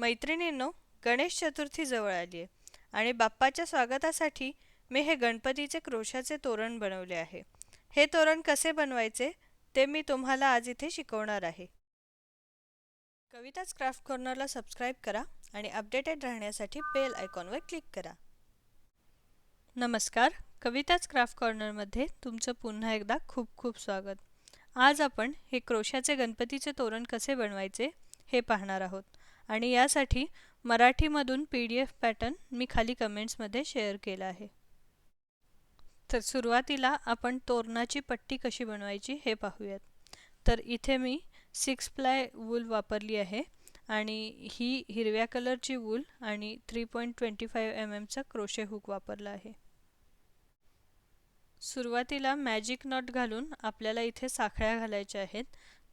मैत्रिणींनो, गणेश चतुर्थी जवळ आली आहे आणि बाप्पाच्या स्वागतासाठी मी हे गणपतीचे क्रोशाचे तोरण बनवले आहे. हे तोरण कसे बनवायचे ते मी तुम्हाला आज इथे शिकवणार आहे. कविताच क्राफ्ट कॉर्नरला सबस्क्राईब करा आणि अपडेटेड राहण्यासाठी बेल आयकॉनवर क्लिक करा. नमस्कार, कविताच क्राफ्ट कॉर्नरमध्ये तुमचं पुन्हा एकदा खूप खूप स्वागत. आज आपण हे क्रोशाचे गणपतीचे तोरण कसे बनवायचे हे पाहणार आहोत आणि यासाठी मराठीमधून PDF पॅटर्न मी खाली कमेंट्समध्ये शेअर केला आहे. तर सुरुवातीला आपण तोरणाची पट्टी कशी बनवायची हे पाहूयात. तर इथे मी 6 प्लाय वूल वापरली आहे आणि ही हिरव्या कलरची वूल आणि 3.25 mm चा क्रोशे हुक वापरला आहे. सुरुवातीला मॅजिक नॉट घालून आपल्याला इथे साखळ्या घालायच्या आहेत.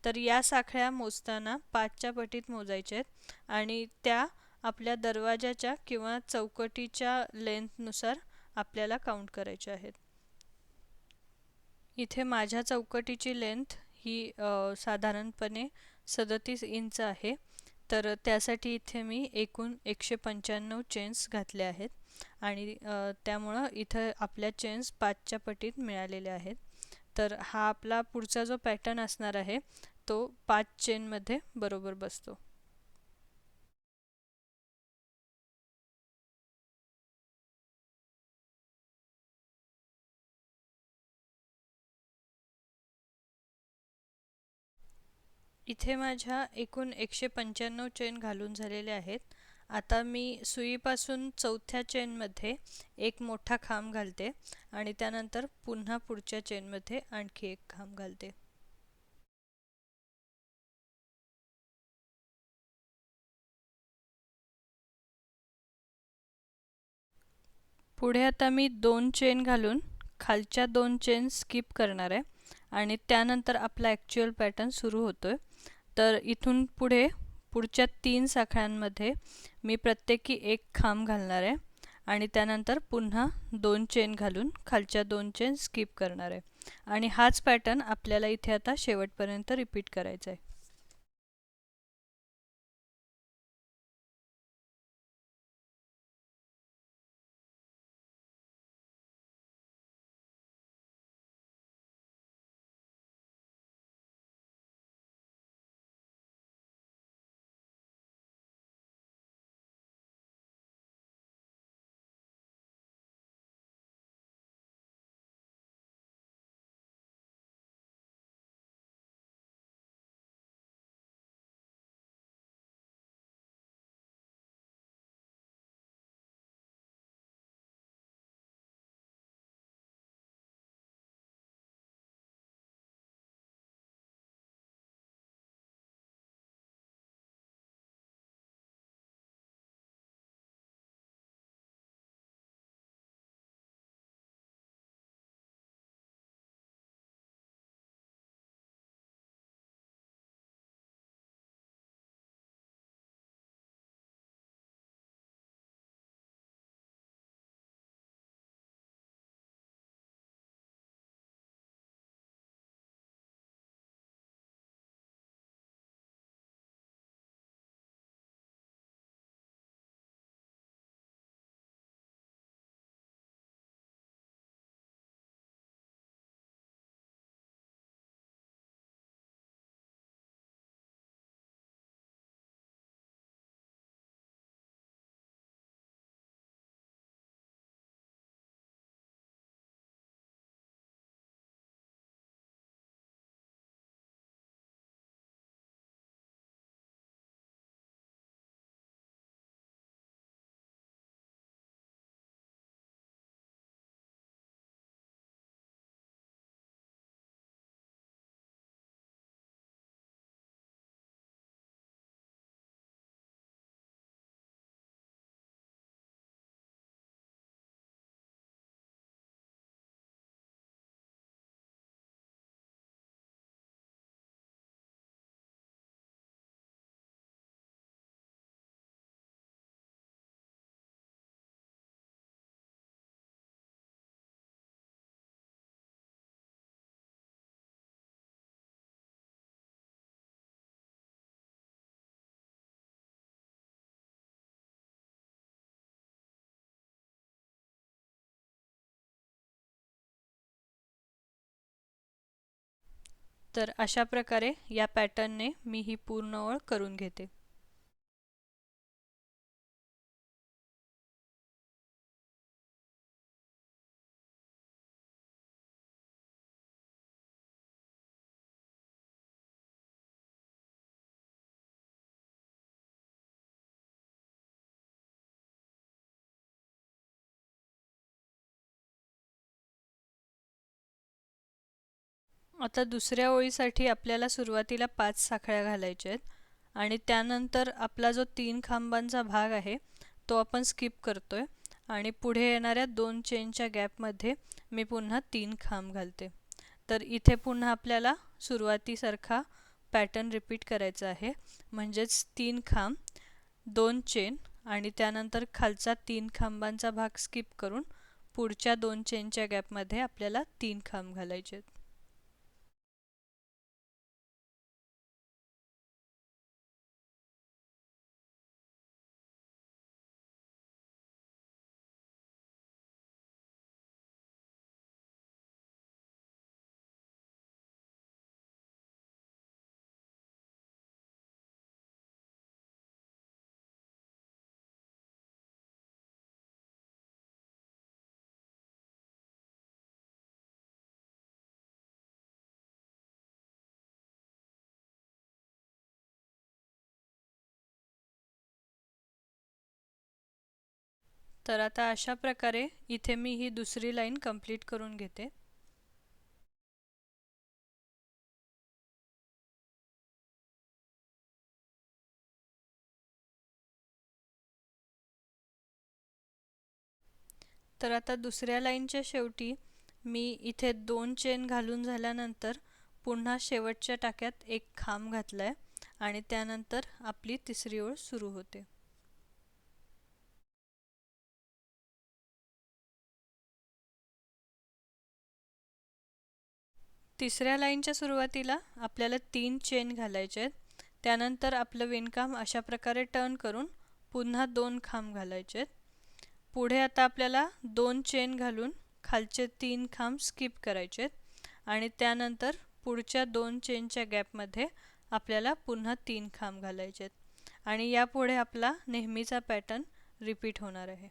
तर या साखळ्या मोजताना 5च्या पटीत मोजायच्या आहेत आणि त्या आपल्या दरवाजाच्या किंवा चौकटीच्या लेंथनुसार आपल्याला काउंट करायच्या आहेत. इथे माझ्या चौकटीची लेंथ ही साधारणपणे 37 इंच आहे. तर त्यासाठी इथे मी एकूण 195 चेन्स घातले आहेत आणि त्यामुळं इथं आपल्या चेन्स 5च्या पटीत मिळालेल्या आहेत. तर हा आपला पुढचा जो पॅटर्न असणार आहे तो 5 चेनमध्ये बरोबर बसतो. इथे माझ्या एकूण 195 चेन घालून झालेले आहेत. आता मी सुईपासून चौथ्या चेनमध्ये एक मोठा खांब घालते आणि त्यानंतर पुन्हा पुढच्या चेनमध्ये आणखी एक खांब घालते. पुढे आता मी 2 चेन घालून खालच्या 2 चेन स्किप करणार आहे आणि त्यानंतर आपला ॲक्च्युअल पॅटर्न सुरू होतोय. तर इथून पुढे पुढच्या 3 साखळ्यांमध्ये मी प्रत्येकी एक खांब घालणार आहे आणि त्यानंतर पुन्हा 2 चेन घालून खालच्या 2 चेन स्किप करणार आहे आणि हाच पॅटर्न आपल्याला इथे आता शेवटपर्यंत रिपीट करायचा आहे. तर अशा प्रकारे या पॅटर्नने मी ही पूर्ण ओळ करून घेते. आता दुसऱ्या ओळीसाठी आपल्याला सुरुवातीला 5 साखळ्या घालायच्या आहेत आणि त्यानंतर आपला जो 3 खांबांचा भाग आहे तो आपण स्किप करतोय आणि पुढे येणाऱ्या 2 चेनच्या गॅपमध्ये मी पुन्हा 3 खांब घालते. तर इथे पुन्हा आपल्याला सुरुवातीसारखा पॅटर्न रिपीट करायचा आहे, म्हणजेच 3 खांब, 2 चेन आणि त्यानंतर खालचा 3 खांबांचा भाग स्किप करून पुढच्या 2 चेनच्या गॅपमध्ये आपल्याला 3 खांब घालायचे आहेत. तर आता अशा प्रकारे इथे मी ही दुसरी लाईन कंप्लीट करून घेते. तर आता दुसऱ्या लाईनच्या शेवटी मी इथे 2 चेन घालून झाल्यानंतर पुन्हा शेवटच्या टाक्यात एक खांब घातलाय आणि त्यानंतर आपली तिसरी ओळ सुरू होते. तिसऱ्या लाईनच्या सुरुवातीला आपल्याला 3 चेन घालायचे आहेत. त्यानंतर आपलं विणकाम अशा प्रकारे टर्न करून पुन्हा 2 खांब घालायचे आहेत. पुढे आता आपल्याला 2 चेन घालून खालचे 3 खांब स्किप करायचे आहेत आणि त्यानंतर पुढच्या 2 चेनच्या गॅपमध्ये आपल्याला पुन्हा 3 खांब घालायचे आहेत आणि यापुढे आपला नेहमीचा पॅटर्न रिपीट होणार आहे.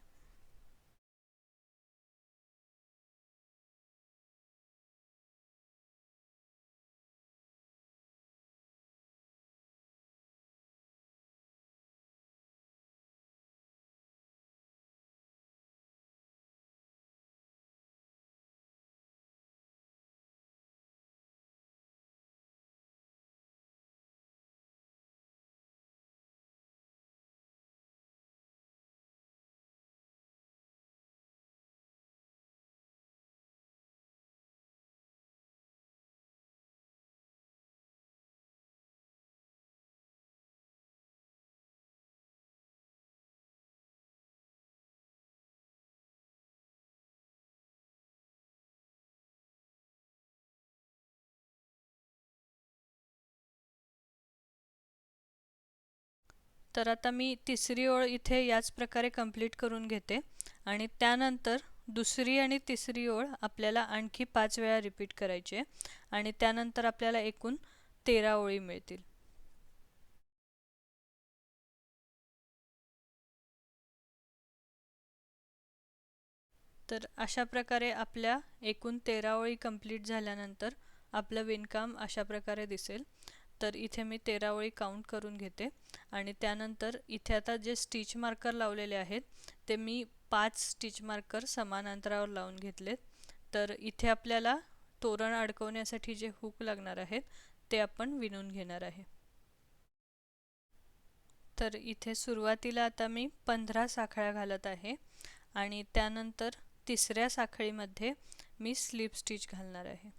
तर आता मी तिसरी ओळ इथे याच प्रकारे कंप्लीट करून घेते आणि त्यानंतर दुसरी आणि तिसरी ओळ आपल्याला आणखी 5 वेळा रिपीट करायची आहे आणि त्यानंतर आपल्याला एकूण 13 ओळी मिळतील. तर अशा प्रकारे आपल्या एकूण 13 ओळी कंप्लीट झाल्यानंतर आपलं विणकाम अशा प्रकारे दिसेल. तर इथे मी 13 ओळी काउंट करून घेते आणि त्यानंतर इथे आता जे स्टिच मार्कर लावलेले आहेत ते मी 5 स्टिच मार्कर समान अंतरावर लावून घेतलेत. तर इथे आपल्याला तोरण अडकवण्यासाठी जे हुक लागणार आहेत ते आपण विणून घेणार आहे. तर इथे सुरुवातीला आता मी 15 साखळ्या घालत आहे आणि त्यानंतर तिसऱ्या साखळीमध्ये मी स्लिप स्टिच घालणार आहे.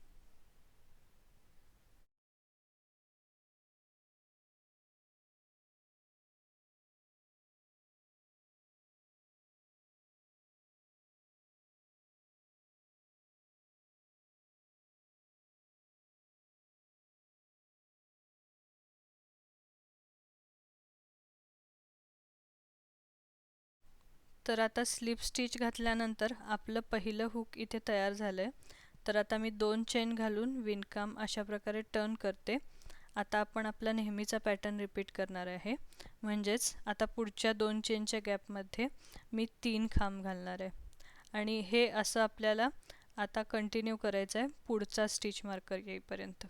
तर आता स्लिप स्टिच घातल्यानंतर आपलं पहिलं हुक इथे तयार झालं आहे. तर आता मी 2 चेन घालून विणकाम अशा प्रकारे टर्न करते. आता आपण आपला नेहमीचा पॅटर्न रिपीट करणार आहे. म्हणजेच आता पुढच्या 2 चेनच्या गॅपमध्ये मी 3 खांब घालणार आहे आणि हे असं आपल्याला आता कंटिन्यू करायचं आहे पुढचा स्टिच मार्कर येईपर्यंत.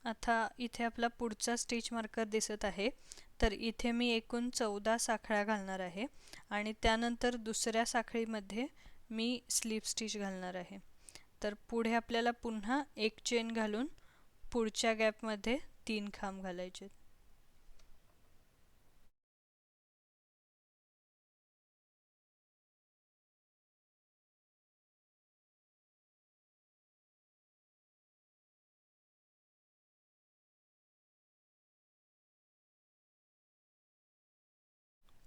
आता इथे आपला पुढचा स्टिच मार्कर दिसत आहे. तर इथे मी एकूण 14 साखळ्या घालणार आहे आणि त्यानंतर दुसऱ्या साखळीमध्ये मी स्लिप स्टिच घालणार आहे. तर पुढे आपल्याला पुन्हा एक चेन घालून पुढच्या गॅपमध्ये 3 खांब घालायचे.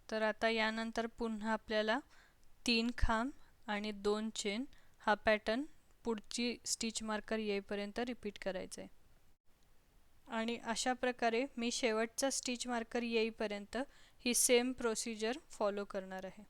तर आता यानंतर पुन्हा आपल्याला 3 खांब आणि 2 चेन हा पॅटर्न पुढची स्टिच मार्कर येईपर्यंत रिपीट करायचा आहे. आणि अशा प्रकारे मी शेवटचा स्टिच मार्कर येईपर्यंत ही सेम प्रोसिजर फॉलो करणार आहे.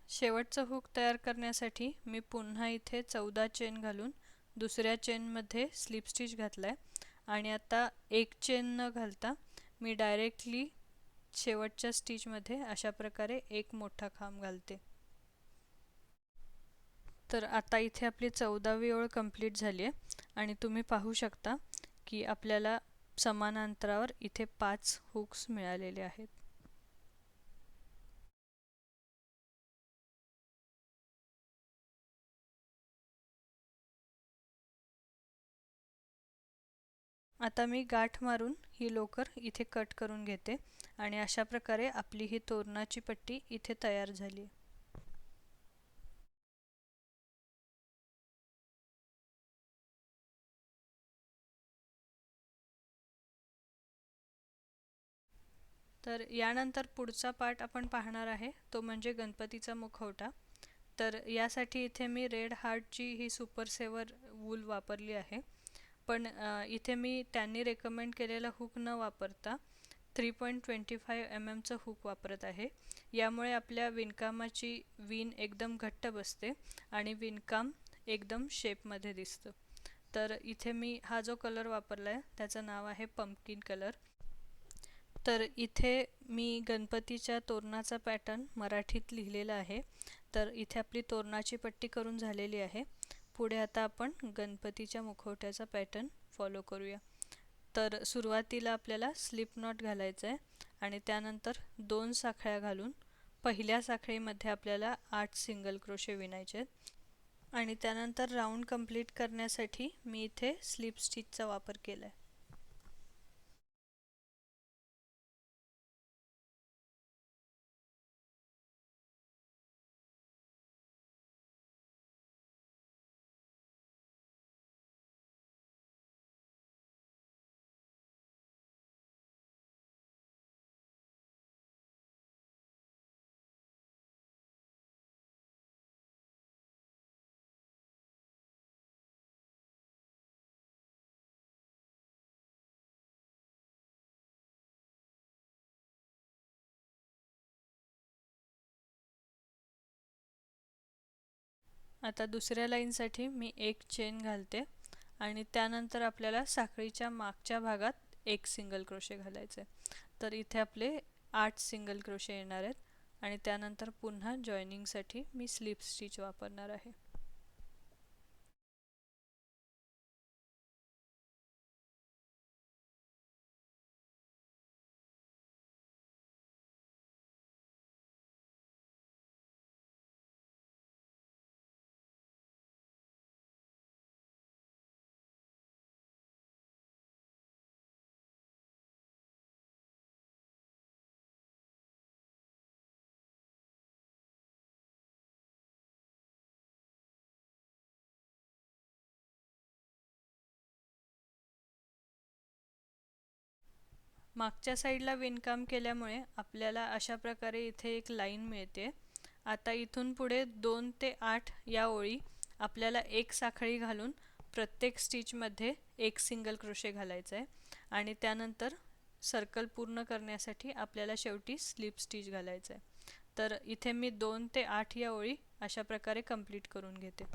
शेवटचा हुक तयार करण्यासाठी मी पुन्हा इथे 14 चेन घालून दुसऱ्या चेनमध्ये स्लिप स्टिच घातलाय आणि आता एक चेन न घालता मी डायरेक्टली शेवटच्या स्टिचमध्ये अशा प्रकारे एक मोठा खांब घालते. तर आता इथे आपली 14वी ओळ कंप्लीट झाली आहे आणि तुम्ही पाहू शकता की आपल्याला समान अंतरावर इथे 5 हुक्स मिळालेले आहेत. आता मी गाठ मारून ही लोकर इथे कट करून घेते आणि अशा प्रकारे आपली ही तोरणाची पट्टी इथे तयार झाली. तर यानंतर पुढचा पार्ट आपण पाहणार आहे तो म्हणजे गणपतीचा मुखवटा. तर यासाठी इथे मी रेड हार्टची ही सुपर सेवर वूल वापरली आहे, पण इथे मी त्यांनी रेकमेंड केलेला हुक न वापरता 3.25 mm चं हुक वापरत आहे. यामुळे आपल्या विणकामाची विण एकदम घट्ट बसते आणि विणकाम एकदम शेपमध्ये दिसतं. तर इथे मी हा जो कलर वापरला आहे त्याचं नाव आहे पंपकिन कलर. तर इथे मी गणपतीच्या तोरणाचा पॅटर्न मराठीत लिहिलेला आहे. तर इथे आपली तोरणाची पट्टी करून झालेली आहे. पुढे आता आपण गणपतीच्या मुखवट्याचा पॅटर्न फॉलो करूया. तर सुरुवातीला आपल्याला स्लिप नॉट घालायचं आहे आणि त्यानंतर 2 साखळ्या घालून पहिल्या साखळीमध्ये आपल्याला 8 सिंगल क्रोशे विणायचे आहेत आणि त्यानंतर राऊंड कंप्लीट करण्यासाठी मी इथे स्लिप स्टिचचा वापर केला आहे. आता दुसऱ्या लाईनसाठी मी एक चेन घालते आणि त्यानंतर आपल्याला साखळीच्या मागच्या भागात एक सिंगल क्रोशे घालायचे. तर इथे आपले 8 सिंगल क्रोशे येणार आहेत आणि त्यानंतर पुन्हा जॉईनिंगसाठी मी स्लिप स्टिच वापरणार आहे. मागच्या साईडला विणकाम केल्यामुळे आपल्याला अशा प्रकारे इथे एक लाईन मिळते. आता इथून पुढे 2 ते 8 या ओळी आपल्याला एक साखळी घालून प्रत्येक स्टिचमध्ये एक सिंगल क्रोशे घालायचा आहे आणि त्यानंतर सर्कल पूर्ण करण्यासाठी आपल्याला शेवटी स्लिप स्टिच घालायचं आहे. तर इथे मी 2 ते 8 या ओळी अशा प्रकारे कंप्लीट करून घेते.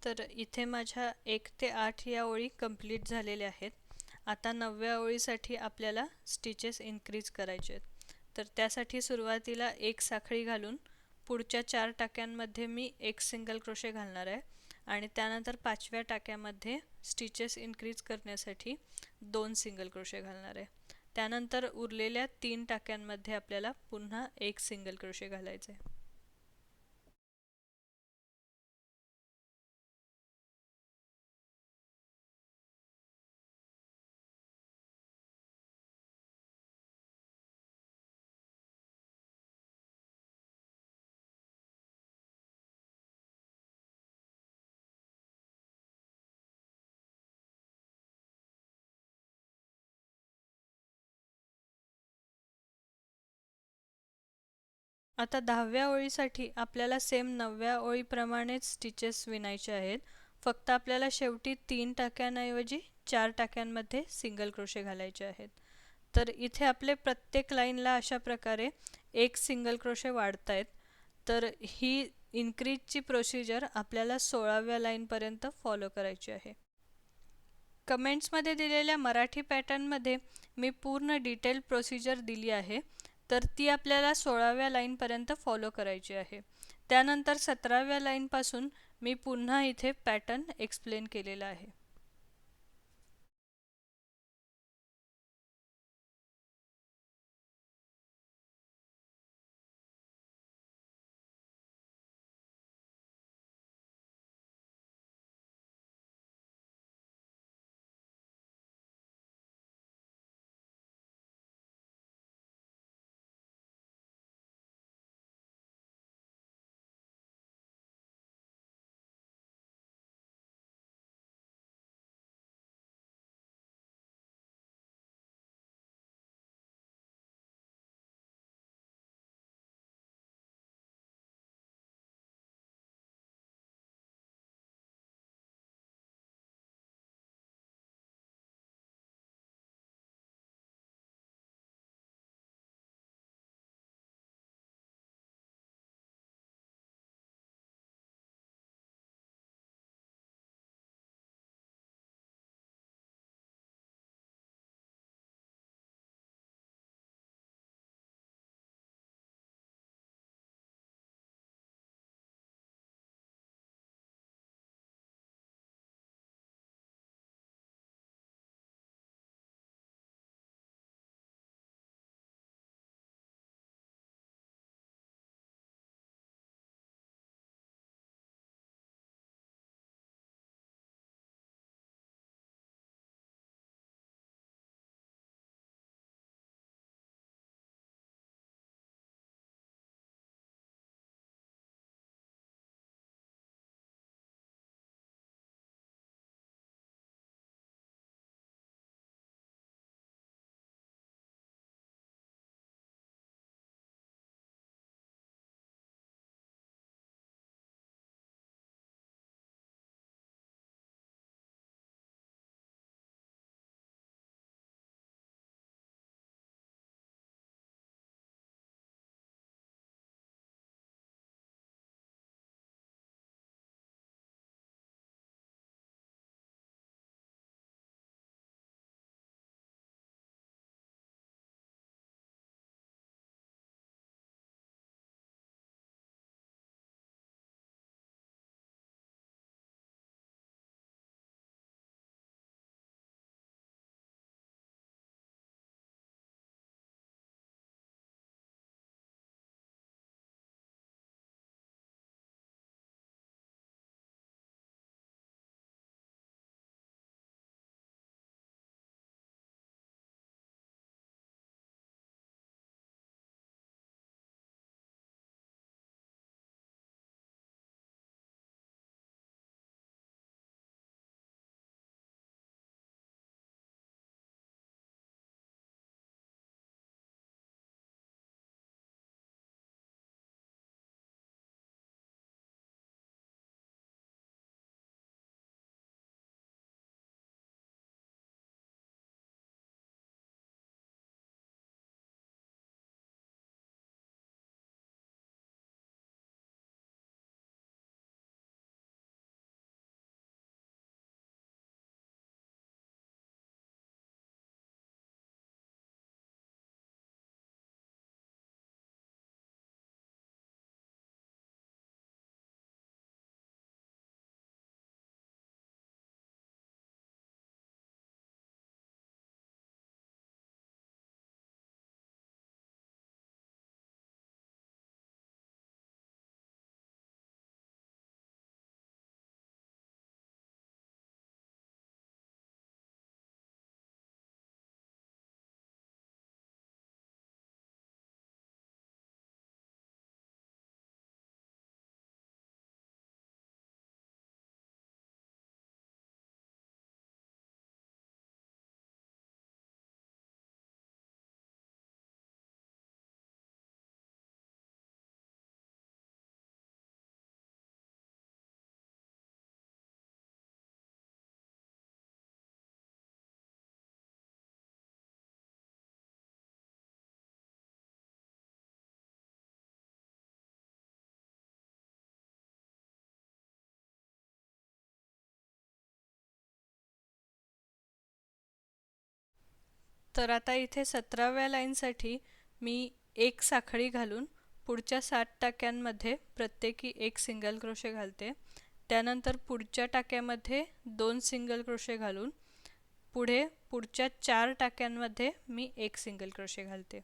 तर इथे माझ्या 1 ते 8 या ओळी कंप्लीट झालेल्या आहेत. आता 9व्या ओळीसाठी आपल्याला स्टिचेस इन्क्रीज करायचे आहेत. तर त्यासाठी सुरुवातीला एक साखळी घालून पुढच्या 4 टाक्यांमध्ये मी एक सिंगल क्रोशे घालणार आहे आणि त्यानंतर 5व्या टाक्यामध्ये स्टिचेस इन्क्रीज करण्यासाठी 2 सिंगल क्रोशे घालणार आहे. त्यानंतर उरलेल्या 3 टाक्यांमध्ये आपल्याला पुन्हा एक सिंगल क्रोशे घालायचे. आता 10व्या ओळीसाठी आपल्याला सेम 9व्या ओळीप्रमाणेच स्टिचेस विणायचे आहेत. फक्त आपल्याला शेवटी 3 टाक्यांऐवजी 4 टाक्यांमध्ये सिंगल क्रोशे घालायचे आहेत. तर इथे आपले प्रत्येक लाईनला अशा प्रकारे एक सिंगल क्रोशे वाढत आहेत. तर ही इन्क्रीजची प्रोसिजर आपल्याला 16व्या लाईनपर्यंत फॉलो करायची आहे. कमेंट्समध्ये दिलेल्या मराठी पॅटर्नमध्ये मी पूर्ण डिटेल प्रोसिजर दिली आहे. तर ती आपल्याला 16व्या लाईनपर्यंत फॉलो करायची आहे. त्यानंतर 17व्या लाईनपासून मी पुन्हा इथे पॅटर्न एक्सप्लेन केलेला आहे. तर आता इथे 17व्या लाईनसाठी मी एक साखळी घालून पुढच्या 7 टाक्यांमध्ये प्रत्येकी एक सिंगल क्रोशे घालते. त्यानंतर पुढच्या टाक्यामध्ये 2 सिंगल क्रोशे घालून पुढच्या 4 टाक्यांमध्ये मी एक सिंगल क्रोशे घालते.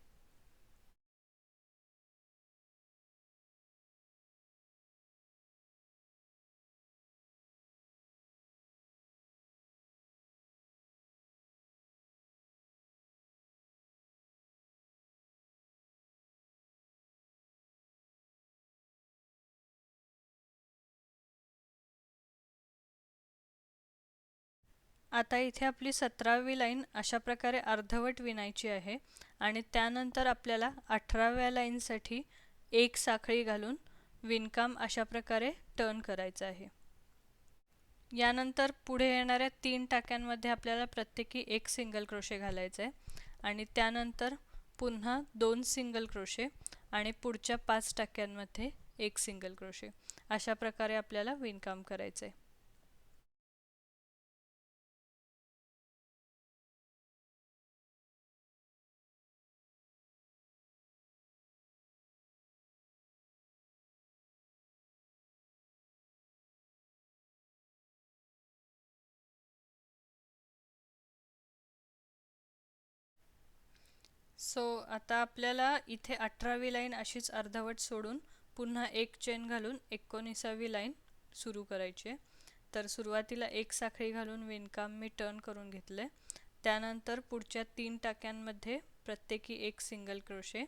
आता इथे आपली 17वी लाईन अशा प्रकारे अर्धवट विणायची आहे आणि त्यानंतर आपल्याला 18व्या लाईनसाठी एक साखळी घालून विणकाम अशा प्रकारे टर्न करायचं आहे. यानंतर पुढे येणाऱ्या 3 टाक्यांमध्ये आपल्याला प्रत्येकी एक सिंगल क्रोशे घालायचे आहे आणि त्यानंतर पुन्हा 2 सिंगल क्रोशे आणि पुढच्या 5 टाक्यांमध्ये एक सिंगल क्रोशे. अशा प्रकारे आपल्याला विणकाम करायचे आहे. सो आता आपल्याला इथे 18वी लाईन अशीच अर्धवट सोडून पुन्हा एक चेन घालून 19वी लाईन सुरू करायची आहे. तर सुरुवातीला एक साखळी घालून विणकाम मी टर्न करून घेतले. त्यानंतर पुढच्या 3 टाक्यांमध्ये प्रत्येकी एक सिंगल क्रोशे,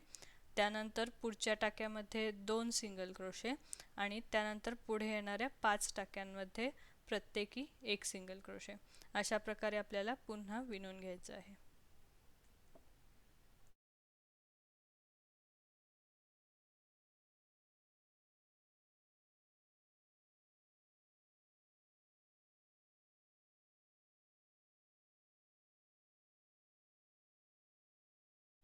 त्यानंतर पुढच्या टाक्यामध्ये 2 सिंगल क्रोशे आणि त्यानंतर पुढे येणाऱ्या 5 टाक्यांमध्ये प्रत्येकी एक सिंगल क्रोशे. अशा प्रकारे आपल्याला पुन्हा विणून घ्यायचं आहे.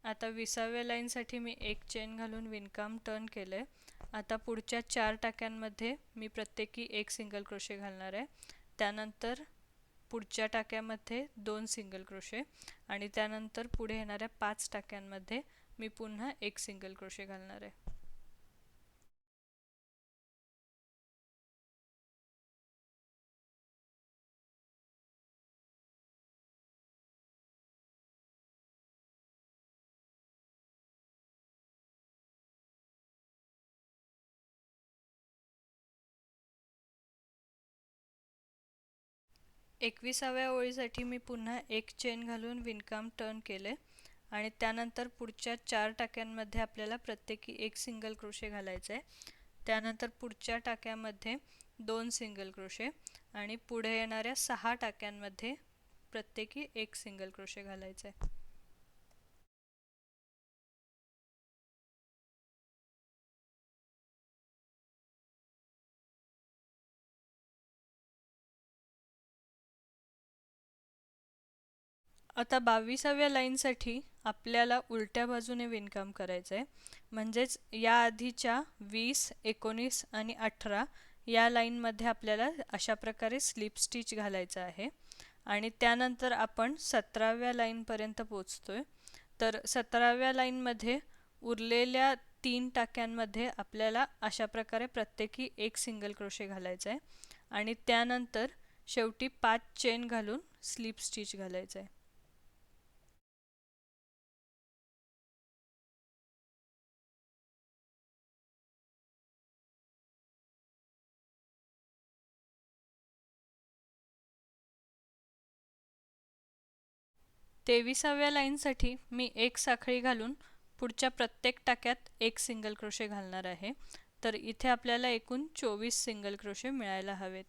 आता 20व्या लाईनसाठी मी एक चेन घालून विणकाम टर्न केलं आहे. आता पुढच्या 4 टाक्यांमध्ये मी प्रत्येकी एक सिंगल क्रोशे घालणार आहे. त्यानंतर पुढच्या टाक्यामध्ये 2 सिंगल क्रोशे आणि त्यानंतर पुढे येणाऱ्या 5 टाक्यांमध्ये मी पुन्हा एक सिंगल क्रोशे घालणार आहे. एकविसाव्या ओळीसाठी मी पुन्हा एक चेन घालून विणकाम टर्न केले आणि त्यानंतर पुढच्या 4 टाक्यांमध्ये आपल्याला प्रत्येकी एक सिंगल क्रोशे घालायचे आहे. त्यानंतर पुढच्या टाक्यामध्ये 2 सिंगल क्रोशे आणि पुढे येणाऱ्या 6 टाक्यांमध्ये प्रत्येकी एक सिंगल क्रोशे घालायचे आहे. आता 22व्या लाईनसाठी आपल्याला उलट्या बाजूने विणकाम करायचं आहे. म्हणजेच या आधीच्या 20, 19 आणि 18 या लाईनमध्ये आपल्याला अशा प्रकारे स्लिप स्टिच घालायचं आहे आणि त्यानंतर आपण 17व्या लाईनपर्यंत पोचतोय. तर 17व्या लाईनमध्ये उरलेल्या 3 टाक्यांमध्ये आपल्याला अशा प्रकारे प्रत्येकी एक सिंगल क्रोशे घालायचा आहे आणि त्यानंतर शेवटी 5 चेन घालून स्लिप स्टिच घालायचं आहे. तेविसाव्या लाईनसाठी मी एक साखळी घालून पुढच्या प्रत्येक टाक्यात एक सिंगल क्रोशे घालणार आहे. तर इथे आपल्याला एकूण 24 सिंगल क्रोशे मिळायला हवेत.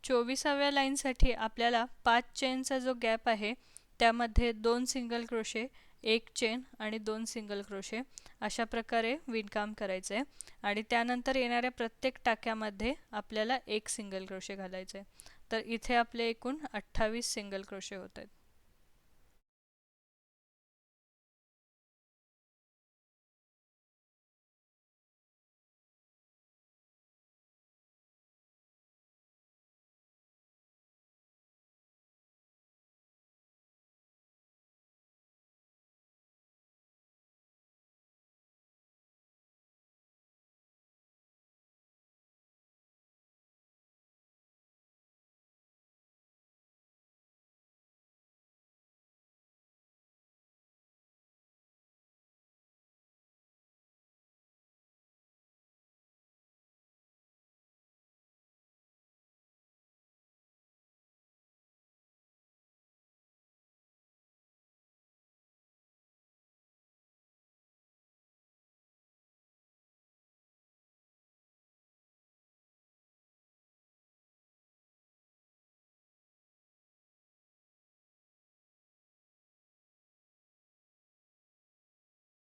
24व्या लाईनसाठी आपल्याला 5 चेनचा जो गॅप आहे त्यामध्ये 2 सिंगल क्रोशे, 1 चेन आणि 2 सिंगल क्रोशे अशा प्रकारे विणकाम करायचं आहे. आणि त्यानंतर येणाऱ्या प्रत्येक टाक्यामध्ये आपल्याला 1 सिंगल क्रोशे घालायचे. तर इथे आपले एकूण 28 सिंगल क्रोशे होत आहेत.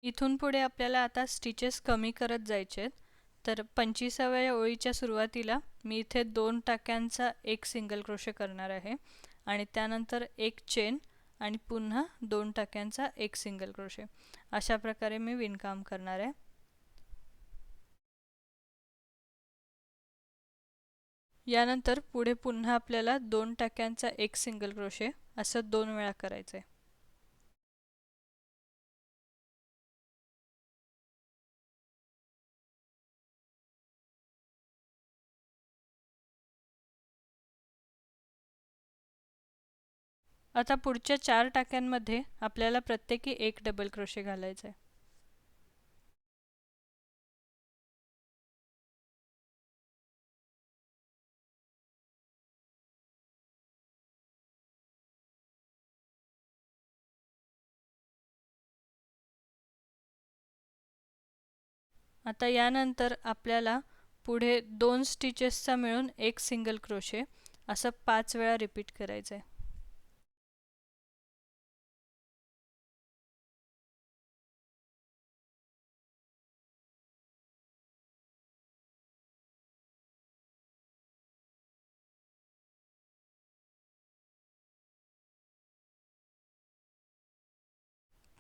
इथून पुढे आपल्याला आता स्टिचेस कमी करत जायचे आहेत. तर 25व्या ओळीच्या सुरुवातीला मी इथे 2 टाक्यांचा 1 सिंगल क्रोशे करणार आहे आणि त्यानंतर 1 चेन आणि पुन्हा 2 टाक्यांचा 1 सिंगल क्रोशे अशा प्रकारे मी विणकाम करणार आहे. यानंतर पुढे पुन्हा आपल्याला 2 टाक्यांचा 1 सिंगल क्रोशे असं 2 वेळा करायचं आहे. आता पुढच्या 4 टाक्यांमध्ये आपल्याला प्रत्येकी 1 डबल क्रोशे घालायचा आहे. आता यानंतर आपल्याला पुढे 2 स्टिचेसचा मिळून 1 सिंगल क्रोशे असं 5 वेळा रिपीट करायचं आहे.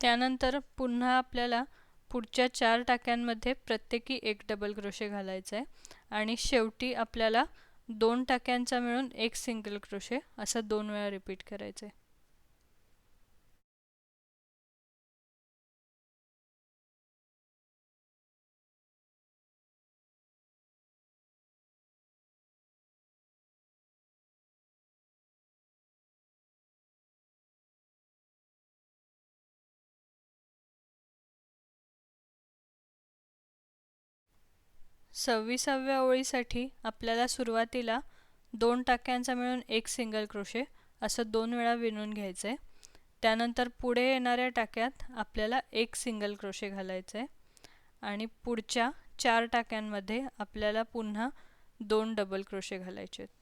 त्यानंतर पुन्हा आपल्याला पुढच्या 4 टाक्यांमध्ये प्रत्येकी 1 डबल क्रोशे घालायचा आहे आणि शेवटी आपल्याला 2 टाक्यांचा मिळून 1 सिंगल क्रोशे असं 2 वेळा रिपीट करायचं आहे. सव्वीसाव्या ओळीसाठी आपल्याला सुरुवातीला 2 टाक्यांचा मिळून 1 सिंगल क्रोशे असं 2 वेळा विणून घ्यायचं आहे. त्यानंतर पुढे येणाऱ्या टाक्यात आपल्याला 1 सिंगल क्रोशे घालायचं आहे आणि पुढच्या 4 टाक्यांमध्ये आपल्याला पुन्हा 2 डबल क्रोशे घालायचे आहेत.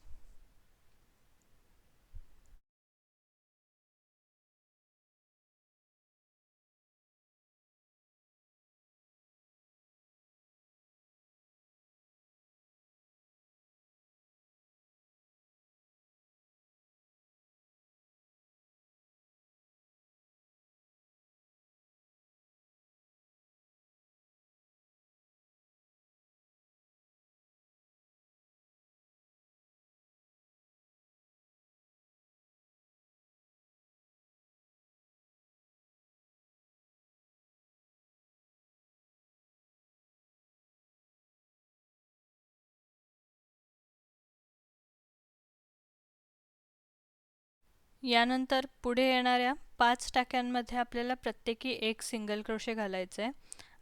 यानंतर पुढे येणाऱ्या 5 टाक्यांमध्ये आपल्याला प्रत्येकी 1 सिंगल क्रोशे घालायचं आहे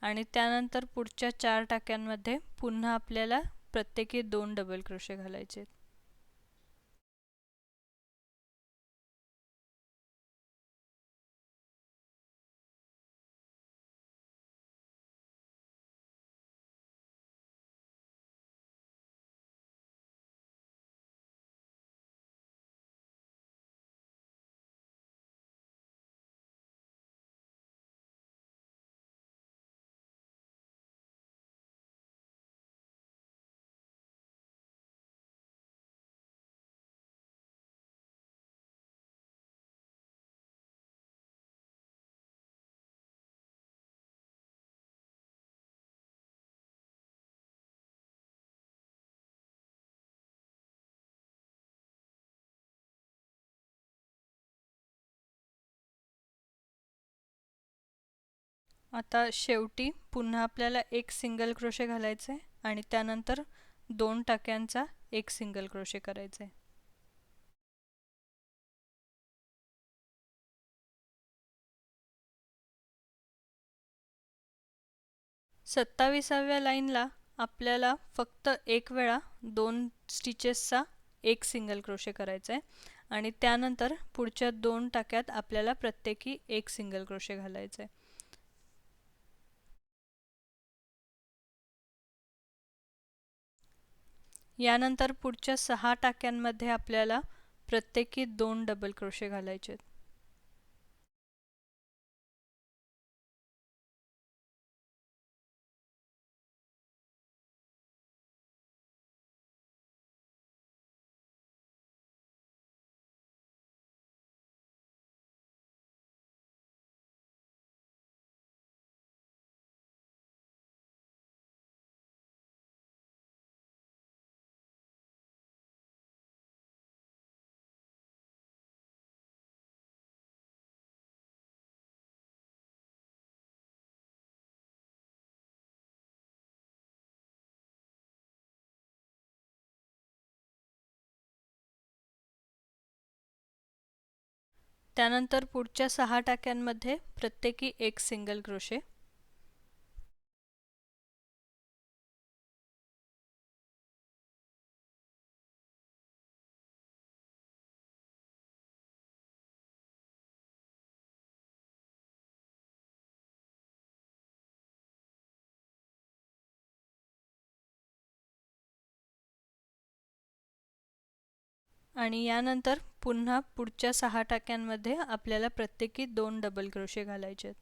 आणि त्यानंतर पुढच्या 4 टाक्यांमध्ये पुन्हा आपल्याला प्रत्येकी 2 डबल क्रोशे घालायचे आहेत. आता शेवटी पुन्हा आपल्याला एक सिंगल क्रोशे घालायचे आणि त्यानंतर 2 टाक्यांचा एक सिंगल क्रोशे करायचे. 27व्या लाईनला आपल्याला फक्त एक वेळा 2 स्टिचेसचा एक सिंगल क्रोशे करायचा आहे आणि त्यानंतर पुढच्या 2 टाक्यात आपल्याला प्रत्येकी एक सिंगल क्रोशे घालायचा आहे. यानंतर पुढच्या 6 टाक्यांमध्ये आपल्याला प्रत्येकी 2 डबल क्रोशे घालायचे आहेत. त्यानंतर पुढच्या 6 टाक्यांमध्ये प्रत्येकी एक सिंगल क्रोशे. आणि यानंतर पुन्हा पुढच्या 6 टाक्यांमध्ये आपल्याला प्रत्येकी 2 डबल क्रोशे घालायचे आहेत.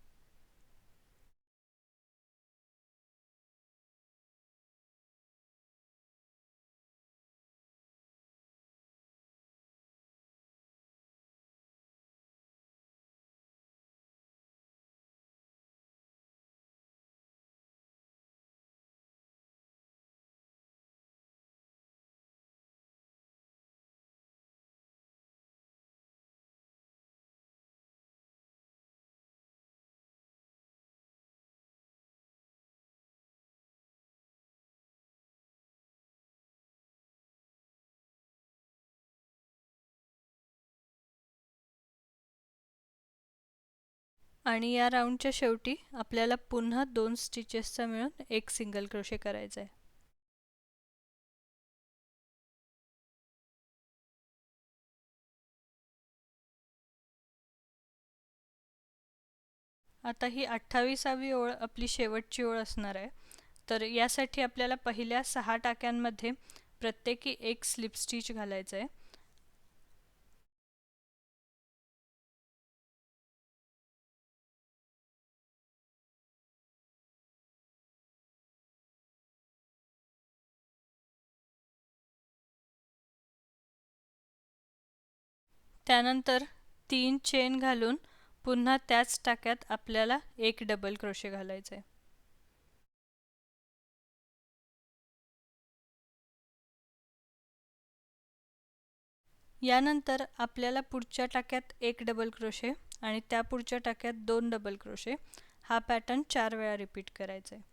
आणि या राऊंडच्या शेवटी आपल्याला पुन्हा 2 स्टिचेसचा मिळून एक सिंगल क्रोशे करायचा आहे. आता ही 28वी ओळ आपली शेवटची ओळ असणार आहे. तर यासाठी आपल्याला पहिल्या 6 टाक्यांमध्ये प्रत्येकी एक स्लिप स्टिच घालायचं आहे. त्यानंतर 3 चेन घालून पुन्हा त्याच टाक्यात आपल्याला एक डबल क्रोशे घालायचे आहे. यानंतर आपल्याला पुढच्या टाक्यात एक डबल क्रोशे आणि त्या पुढच्या टाक्यात 2 डबल क्रोशे हा पॅटर्न 4 वेळा रिपीट करायचा आहे.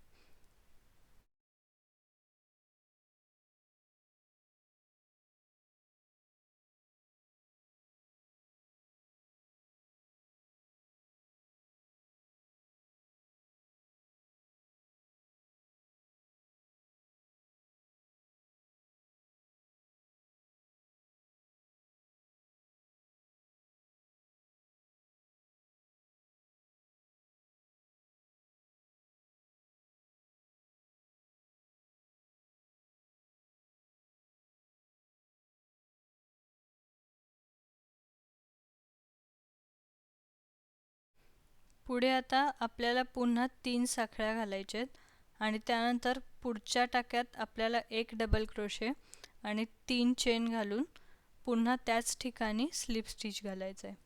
पुढे आता आपल्याला पुन्हा 3 साखळ्या घालायच्या आहेत आणि त्यानंतर पुढच्या टाक्यात आपल्याला एक डबल क्रोशे आणि 3 चेन घालून पुन्हा त्याच ठिकाणी स्लिप स्टिच घालायचं आहे.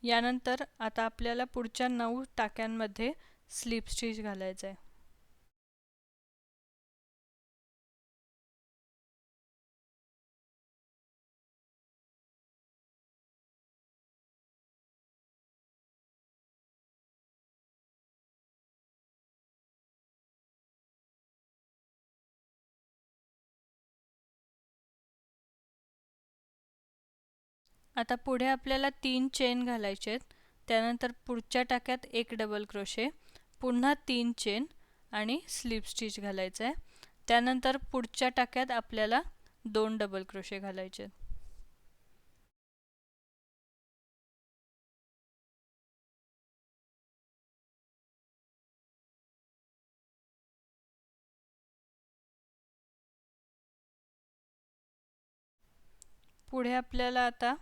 यानंतर आता आपल्याला पुढच्या 9 टाक्यांमध्ये स्लिप स्टिच घालायचं आहे. आता पुढे आपल्याला 3 चेन घालायचे आहेत. त्यानंतर पुढच्या टाक्यात एक डबल क्रोशे, पुन्हा 3 चेन आणि स्लिप स्टिच घालायचं आहे. त्यानंतर पुढच्या टाक्यात आपल्याला 2 डबल क्रोशे घालायचे आहेत. पुढे आपल्याला आता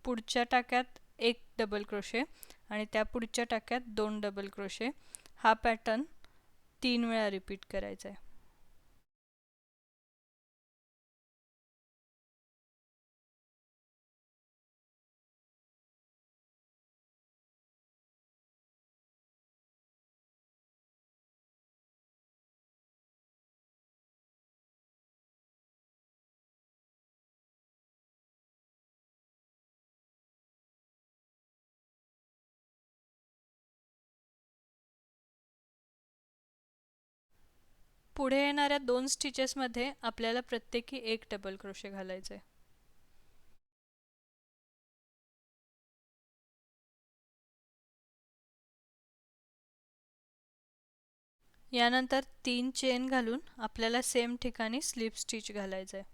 पुढच्या टाक्यात एक डबल क्रोशे आणि त्या पुढच्या टाक्यात 2 डबल क्रोशे हा पॅटर्न 3 वेळा रिपीट करायचा आहे. पुढे येणाऱ्या 2 स्टिचेसमध्ये आपल्याला प्रत्येकी एक डबल क्रोशे घालायचे आहे. यानंतर 3 चेन घालून आपल्याला सेम ठिकाणी स्लिप स्टिच घालायचं आहे.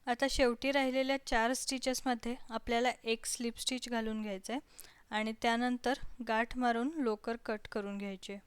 आता शेवटी राहिलेल्या 4 स्टिचेसमध्ये आपल्याला एक स्लिप स्टिच घालून घ्यायचं आहे आणि त्यानंतर गाठ मारून लोकर कट करून घ्यायचे.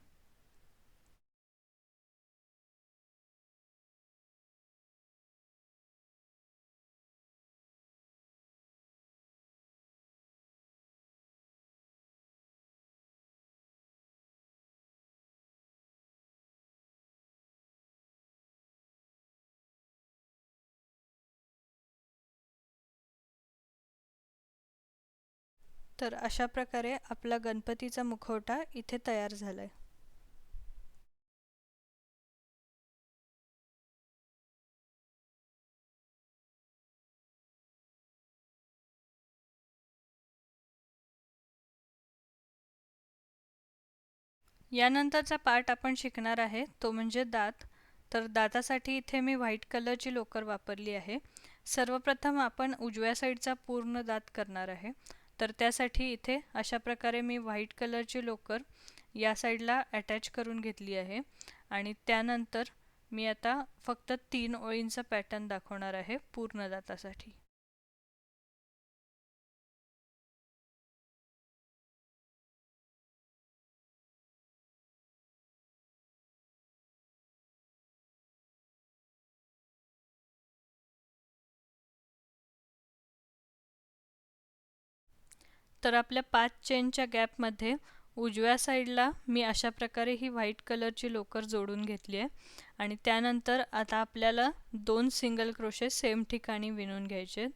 तर अशा प्रकारे आपला गणपतीचा मुखवटा इथे तयार झालाय. यानंतरचा पार्ट आपण शिकणार आहे तो म्हणजे दात. तर दातासाठी इथे मी व्हाईट कलरची लोकर वापरली आहे. सर्वप्रथम आपण उजव्या साईडचा पूर्ण दात करणार आहे. तर त्यासाठी इथे अशा प्रकारे मी व्हाईट कलरची लोकर या साईडला अटॅच करून घेतली आहे आणि त्यानंतर मी आता फक्त 3 ओळींचा पॅटर्न दाखवणार आहे पूर्ण दातासाठी. तर आपल्या 5 चेनच्या गॅपमध्ये उजव्या साईडला मी अशा प्रकारे ही व्हाईट कलरची लोकर जोडून घेतली आहे आणि त्यानंतर आता आपल्याला 2 सिंगल क्रोशे सेम ठिकाणी विणून घ्यायचे.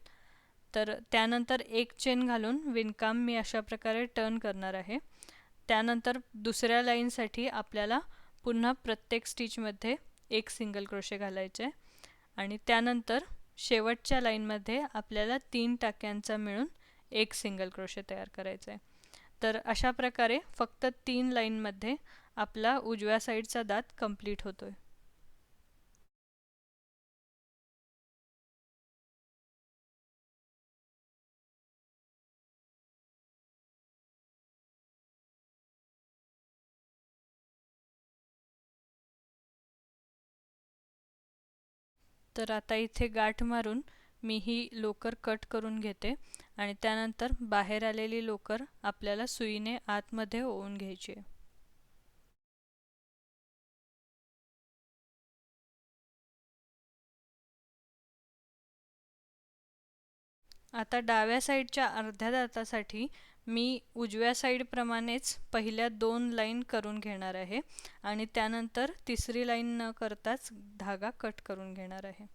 तर त्यानंतर एक चेन घालून विणकाम मी अशा प्रकारे टर्न करणार आहे. त्यानंतर दुसऱ्या लाईनसाठी आपल्याला पुन्हा प्रत्येक स्टिचमध्ये एक सिंगल क्रोशे घालायचे आणि त्यानंतर शेवटच्या लाईनमध्ये आपल्याला 3 टाक्यांचा मिळून एक सिंगल क्रोशे तयार करायचा आहे. तर अशा प्रकारे फक्त 3 लाईनमध्ये आपला उजव्या साईडचा दात कंप्लीट होतोय. तर आता इथे गाठ मारून मी ही लोकर कट करून घेते आणि त्यानंतर बाहेर आलेली लोकर आपल्याला सुईने आतमध्ये ओवून घ्यायची आहे. आता डाव्या साईडच्या अर्ध्या दातासाठी मी उजव्या साईडप्रमाणेच पहिल्या 2 लाईन करून घेणार आहे आणि त्यानंतर तिसरी लाईन न करताच धागा कट करून घेणार आहे.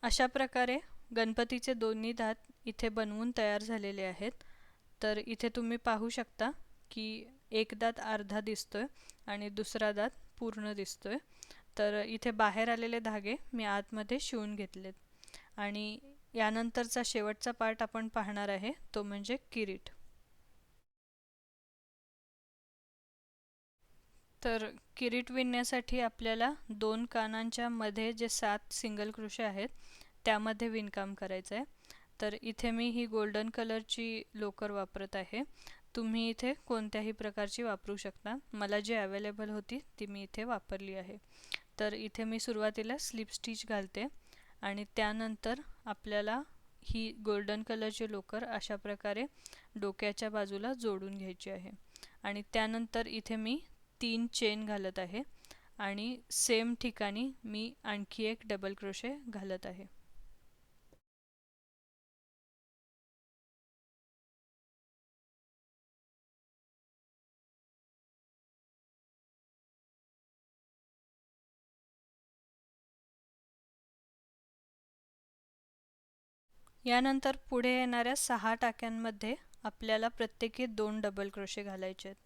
अशा प्रकारे गणपतीचे दोन्ही दात इथे बनवून तयार झालेले आहेत. तर इथे तुम्ही पाहू शकता की एक दात अर्धा दिसतोय आणि दुसरा दात पूर्ण दिसतोय. तर इथे बाहेर आलेले धागे मी आतमध्ये शिवून घेतलेत. आणि यानंतरचा शेवटचा पार्ट आपण पाहणार आहे तो म्हणजे किरीट. तर किरीट विणण्यासाठी आपल्याला 2 कानांच्या मध्ये जे 7 सिंगल क्रोशे आहेत त्यामध्ये विणकाम करायचं आहे. तर इथे मी ही गोल्डन कलरची लोकर वापरत आहे. तुम्ही इथे कोणत्याही प्रकारची वापरू शकता. मला जी अवेलेबल होती ती मी इथे वापरली आहे. तर इथे मी सुरुवातीला स्लिप स्टिच घालते आणि त्यानंतर आपल्याला ही गोल्डन कलरची लोकर अशा प्रकारे डोक्याच्या बाजूला जोडून घ्यायची आहे. आणि त्यानंतर इथे मी 3 चेन घालत आहे आणि सेम ठिकाणी मी आणखी एक डबल क्रोशे घालत आहे. यानंतर पुढे येणाऱ्या 6 टाक्यांमध्ये आपल्याला प्रत्येकी 2 डबल क्रोशे घालायचे आहेत.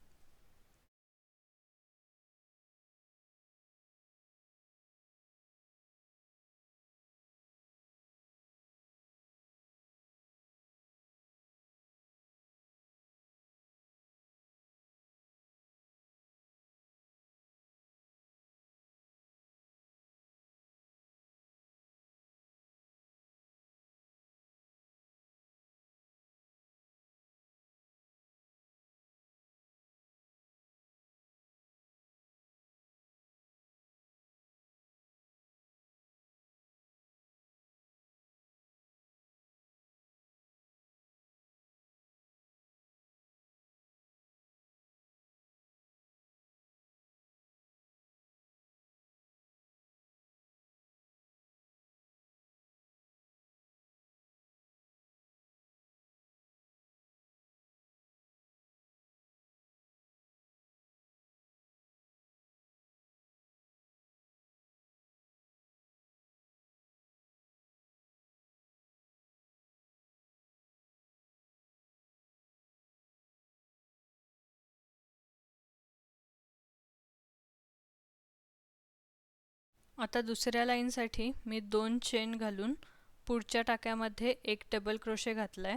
आता दुसऱ्या लाईनसाठी मी 2 चेन घालून पुढच्या टाक्यामध्ये एक डबल क्रोशे घातलाय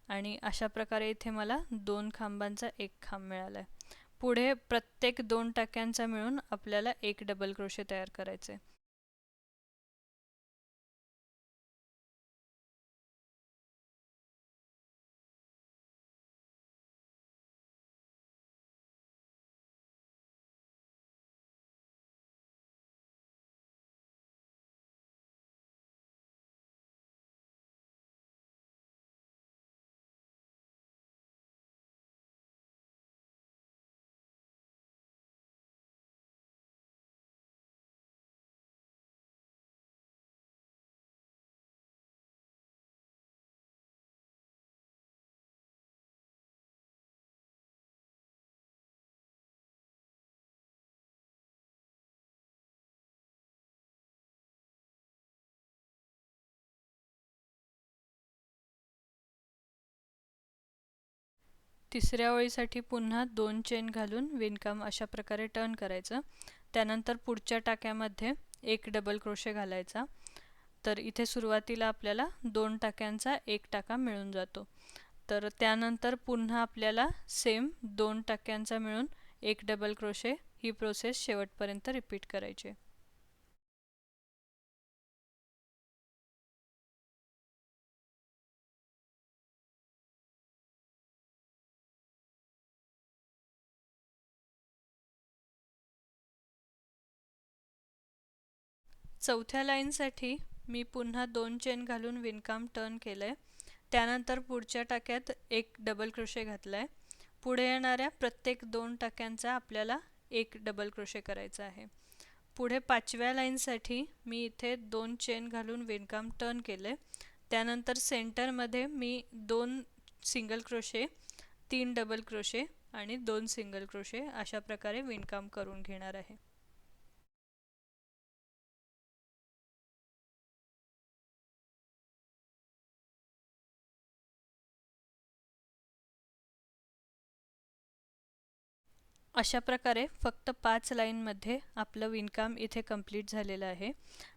आणि अशा प्रकारे इथे मला 2 खांबांचा एक खांब मिळालाय. पुढे प्रत्येक 2 टाक्यांचा मिळून आपल्याला एक डबल क्रोशे तयार करायचे. तिसऱ्या ओळीसाठी पुन्हा 2 चेन घालून विणकाम अशा प्रकारे टर्न करायचं. त्यानंतर पुढच्या टाक्यामध्ये एक डबल क्रोशे घालायचा. तर इथे सुरुवातीला आपल्याला 2 टाक्यांचा एक टाका मिळून जातो. तर त्यानंतर पुन्हा आपल्याला सेम 2 टाक्यांचा मिळून एक डबल क्रोशे ही प्रोसेस शेवटपर्यंत रिपीट करायची. चौथ्या लाईनसाठी मी पुन्हा 2 चेन घालून विणकाम टर्न केलंय. त्यानंतर पुढच्या टाक्यात एक डबल क्रोशे घातलाय. पुढे येणाऱ्या प्रत्येक 2 टाक्यांचा आपल्याला एक डबल क्रोशे करायचा आहे. पुढे 5व्या लाईनसाठी मी इथे 2 चेन घालून विणकाम टर्न केलंय. त्यानंतर सेंटरमध्ये मी 2 सिंगल क्रोशे, 3 डबल क्रोशे आणि 2 सिंगल क्रोशे अशा प्रकारे विणकाम करून घेणार आहे. अशा प्रकारे फक्त 5 लाईनमध्ये आपलं विणकाम इथे कंप्लीट झालेलं आहे.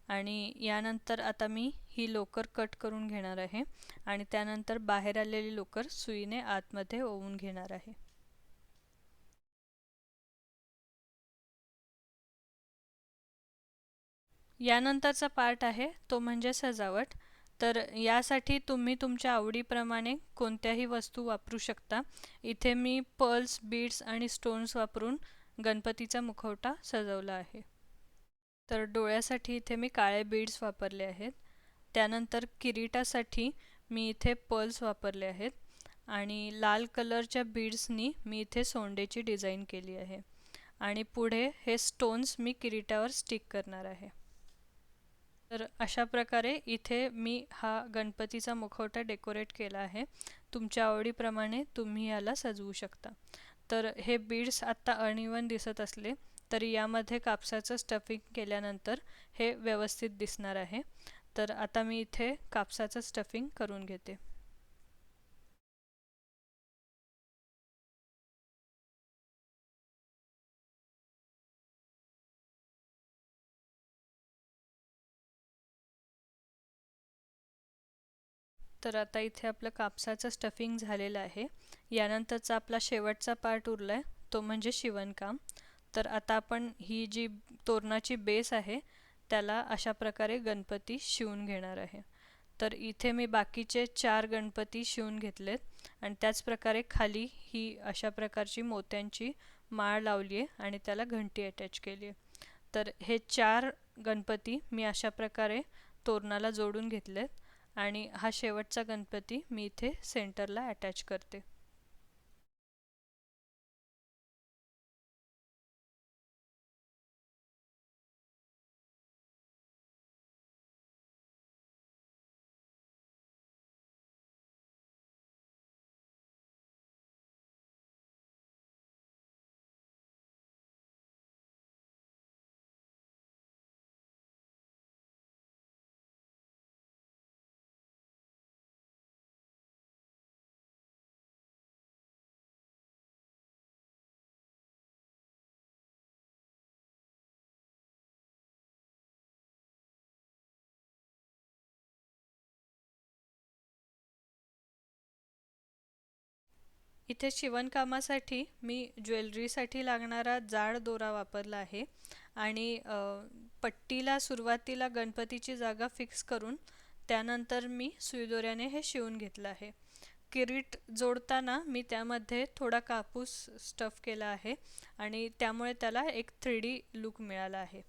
आणि यानंतर आता मी ही लोकर कट करून घेणार आहे आणि त्यानंतर बाहेर आलेली लोकर सुईने आतमध्ये ओवून घेणार आहे. यानंतरचा पार्ट आहे तो म्हणजे सजावट. तर यासाठी तुम्ही तुमच्या आवडीप्रमाणे कोणत्याही वस्तू वापरू शकता. इथे मी पर्ल्स, बीड्स आणि स्टोन्स वापरून गणपतीचा मुखवटा सजवला आहे. तर डोळ्यासाठी इथे मी काळे बीड्स वापरले आहेत. त्यानंतर किरीटासाठी मी इथे पर्ल्स वापरले आहेत आणि लाल कलरच्या बीड्सनी मी इथे सोंडेची डिझाईन केली आहे. आणि पुढे हे स्टोन्स मी किरीटावर स्टिक करणार आहे. तर अशा प्रकारे इथे मी हा गणपतीचा मुखवटा डेकोरेट केला आहे. तुमच्या आवडीप्रमाणे तुम्ही याला सजवू शकता. तर हे बीड्स आत्ता अनइवन दिसत असले तरी यामध्ये कापसाचं स्टफिंग केल्यानंतर हे व्यवस्थित दिसणार आहे. तर आता मी इथे कापसाचं स्टफिंग करून घेते. तर आता इथे आपलं कापसाचं स्टफिंग झालेलं आहे. यानंतरचा आपला शेवटचा पार्ट उरला आहे तो म्हणजे शिवणकाम. तर आता आपण ही जी तोरणाची बेस आहे त्याला अशा प्रकारे गणपती शिवून घेणार आहे. तर इथे मी बाकीचे 4 गणपती शिवून घेतलेत आणि त्याच प्रकारे खाली ही अशा प्रकारची मोत्यांची माळ लावली आहे आणि त्याला घंटी अटॅच केली आहे. तर हे 4 गणपती मी अशा प्रकारे तोरणाला जोडून घेतलेत आणि हा शेवटचा गणपती मी इथे सेंटरला अटॅच करते. इथे शिवणकामासाठी मी ज्वेलरीसाठी लागणारा जाड दोरा वापरला आहे आणि पट्टीला सुरुवातीला गणपतीची जागा फिक्स करून त्यानंतर मी सुईदोऱ्याने हे शिवून घेतलं आहे. किरीट जोडताना मी त्यामध्ये थोडा कापूस स्टफ केला आहे आणि त्यामुळे त्याला एक 3D लुक मिळाला आहे.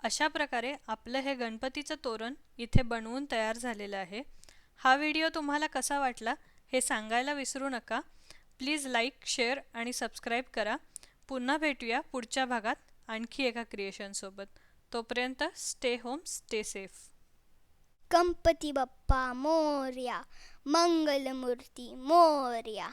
अशा प्रकारे आपलं हे गणपतीचं तोरण इथे बनवून तयार झालेलं आहे. हा व्हिडिओ तुम्हाला कसा वाटला हे सांगायला विसरू नका. प्लीज लाईक, शेअर आणि सबस्क्राईब करा. पुन्हा भेटूया पुढच्या भागात आणखी एका क्रिएशनसोबत. तोपर्यंत stay home, stay safe. Ganpati Bappa Morya, Mangalmurti Morya.